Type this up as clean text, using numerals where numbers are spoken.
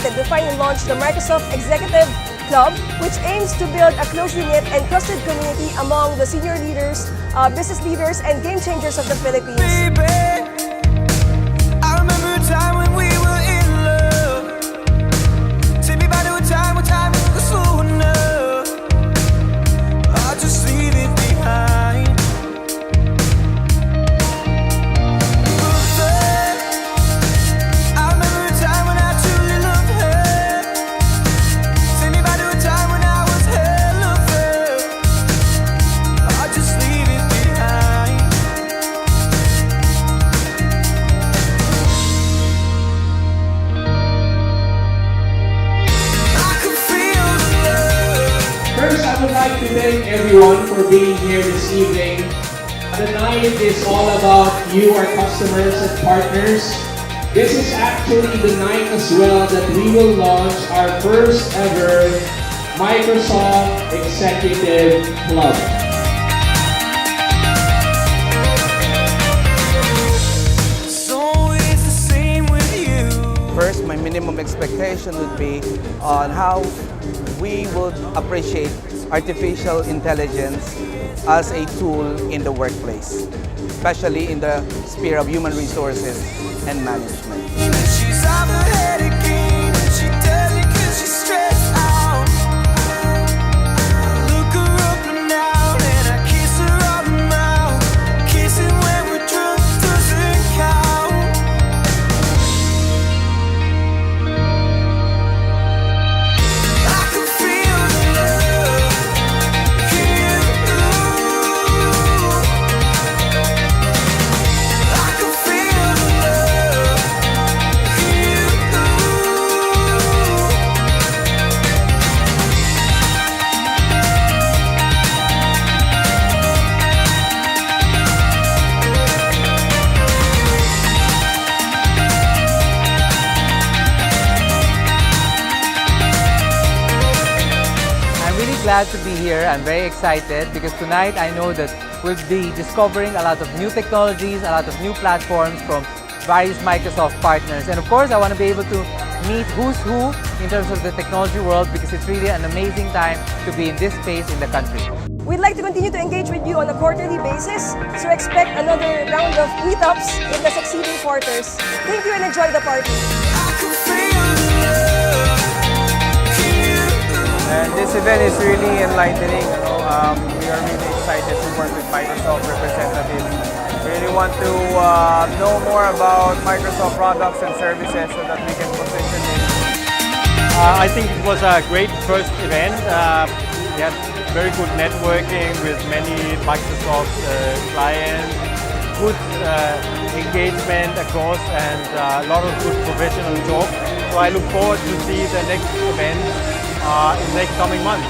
excited to finally launch the Microsoft Executive Club, which aims to build a closely knit and trusted community among the senior leaders, business leaders, and game changers of the Philippines. Baby, I remember a time when we were in love. Take me back to a time when time was slow enough. I'll just leave it behind. I remember a time when I truly loved her. Take me back to a time when I was her lover. I'll just leave it behind. First, I would like to thank everyone for being here this evening. The night is all about you, our customers and partners. This is actually the night as well that we will launch our first ever Microsoft Executive Club. So it's the same with you. First, my minimum expectation would be on how we would appreciate artificial intelligence as a tool in the workplace, especially in the sphere of human resources and management. She's out her head again, and she does it 'cause she's stressed out. Look her up and down, and I kiss her on the mouth. Kissing when we're drunk doesn't count. I can feel the love. Can you? I can feel the love. Can you? I'm really glad to be here. I'm very excited because tonight I know that we'll be discovering a lot of new technologies, a lot of new platforms from various Microsoft partners. And of course, I want to be able to meet who's who in terms of the technology world because it's really an amazing time to be in this space in the country. We'd like to continue to engage with you on a quarterly basis, so expect another round of meetups in the succeeding quarters. Thank you and enjoy the party. I can feel the love. Can you? And this event is really enlightening. We are really excited to work with Microsoft representatives. We really want to know more about Microsoft products and services so that we can position it. I think it was a great first event. We had very good networking with many Microsoft clients, good engagement across, and a lot of good professional talk. So I look forward to see the next event in the next coming months.